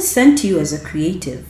has sent you as a creative?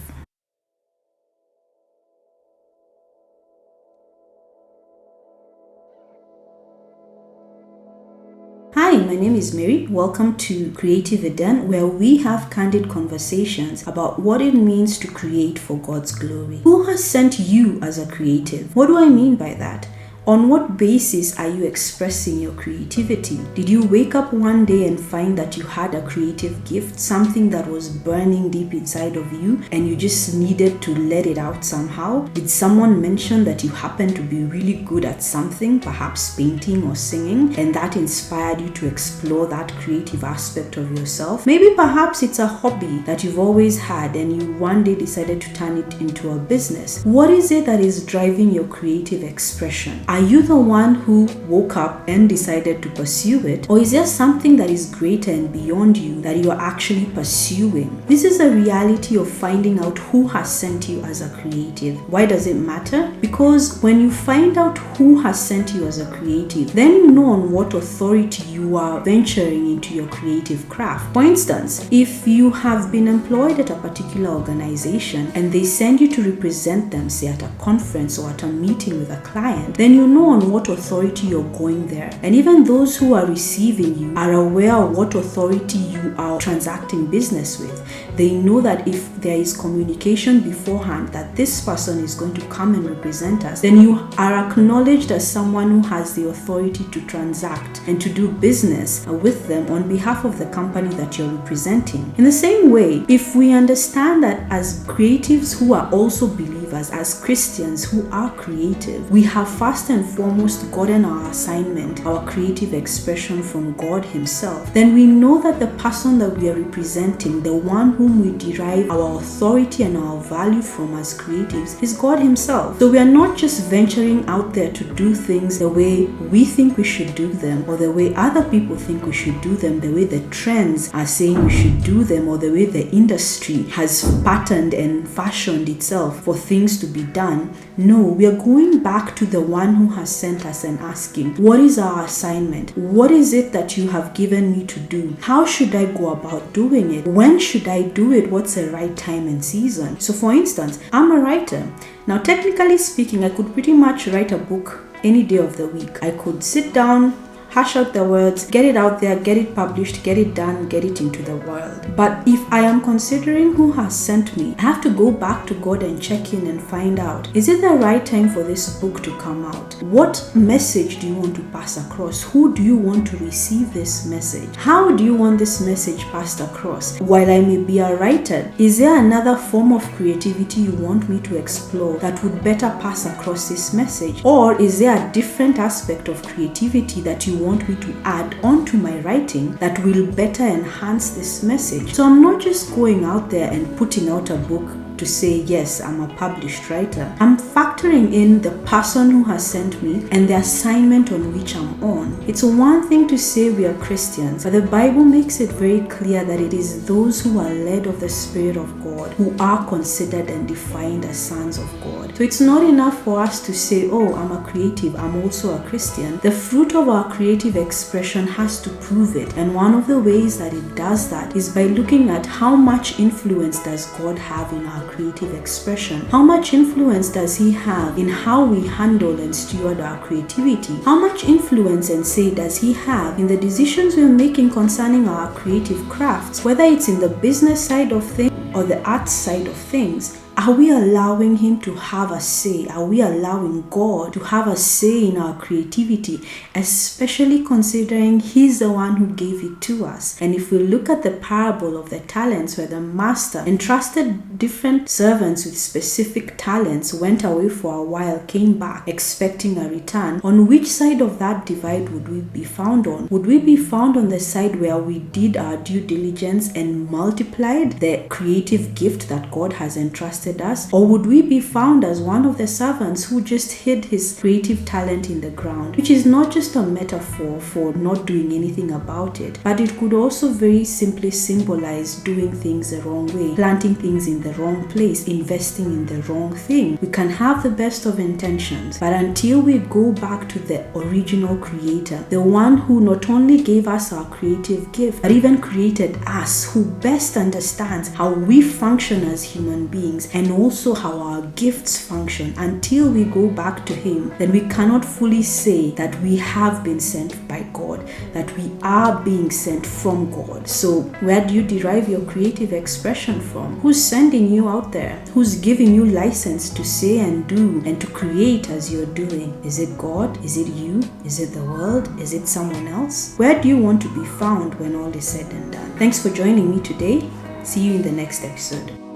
Hi, my name is Mary. Welcome to Creative Eden, where we have candid conversations about what it means to create for God's glory. Who has sent you as a creative? What do I mean by that? On what basis are you expressing your creativity? Did you wake up one day and find that you had a creative gift, something that was burning deep inside of you and you just needed to let it out somehow? Did someone mention that you happen to be really good at something, perhaps painting or singing, and that inspired you to explore that creative aspect of yourself? Maybe perhaps it's a hobby that you've always had and you one day decided to turn it into a business. What is it that is driving your creative expression? Are you the one who woke up and decided to pursue it? Or is there something that is greater and beyond you that you are actually pursuing? This is a reality of finding out who has sent you as a creative. Why does it matter? Because when you find out who has sent you as a creative, then you know on what authority you are venturing into your creative craft. For instance, if you have been employed at a particular organization and they send you to represent them, say at a conference or at a meeting with a client, then you know on what authority you're going there. And even those who are receiving you are aware of what authority you are transacting business with. They know that if there is communication beforehand that this person is going to come and represent us, then you are acknowledged as someone who has the authority to transact and to do business with them on behalf of the company that you're representing. In the same way, if we understand that as creatives who are also believers, as Christians who are creative, we have first and foremost gotten our assignment, our creative expression from God Himself, then we know that the person that we are representing, the one whom we derive our authority and our value from as creatives, is God Himself. So we are not just venturing out there to do things the way we think we should do them, or the way other people think we should do them, the way the trends are saying we should do them, or the way the industry has patterned and fashioned itself for things to be done. No, we are going back to the one who has sent us and asking, what is our assignment? What is it that you have given me to do? How should I go about doing it? When should I do it? What's the right time and season? So for instance, I'm a writer. Now, technically speaking, I could pretty much write a book any day of the week. I could sit down, hash out the words, get it out there, get it published, get it done, get it into the world. But if I am considering who has sent me, I have to go back to God and check in and find out, is it the right time for this book to come out? What message do you want to pass across? Who do you want to receive this message? How do you want this message passed across? While I may be a writer, is there another form of creativity you want me to explore that would better pass across this message? Or is there a different aspect of creativity that you want me to add onto my writing that will better enhance this message? So I'm not just going out there and putting out a book to say, yes, I'm a published writer. I'm factoring in the person who has sent me and the assignment on which I'm on. It's one thing to say we are Christians, but the Bible makes it very clear that it is those who are led of the Spirit of God who are considered and defined as sons of God. So it's not enough for us to say, oh, I'm a creative, I'm also a Christian. The fruit of our creative expression has to prove it. And one of the ways that it does that is by looking at how much influence does God have in our creative expression. How much influence does He have in how we handle and steward our creativity? How much influence and say does He have in the decisions we're making concerning our creative crafts, whether it's in the business side of things or the art side of things? Are we allowing Him to have a say? Are we allowing God to have a say in our creativity, especially considering He's the one who gave it to us? And if we look at the parable of the talents, where the master entrusted different servants with specific talents, went away for a while, came back expecting a return, on which side of that divide would we be found on? Would we be found on the side where we did our due diligence and multiplied the creative gift that God has entrusted entrusted us? Or would we be found as one of the servants who just hid his creative talent in the ground, which is not just a metaphor for not doing anything about it, but it could also very simply symbolize doing things the wrong way, planting things in the wrong place, investing in the wrong thing. We can have the best of intentions, but until we go back to the original creator, the one who not only gave us our creative gift, but even created us, who best understands how we function as human beings and also how our gifts function, until we go back to him, then we cannot fully say that we have been sent by God, that we are being sent from God. So where do you derive your creative expression from? Who's sending you out there? Who's giving you license to say and do and to create as you're doing? Is it God? Is it you? Is it the world? Is it someone else? Where do you want to be found when all is said and done? Thanks for joining me today. See you in the next episode.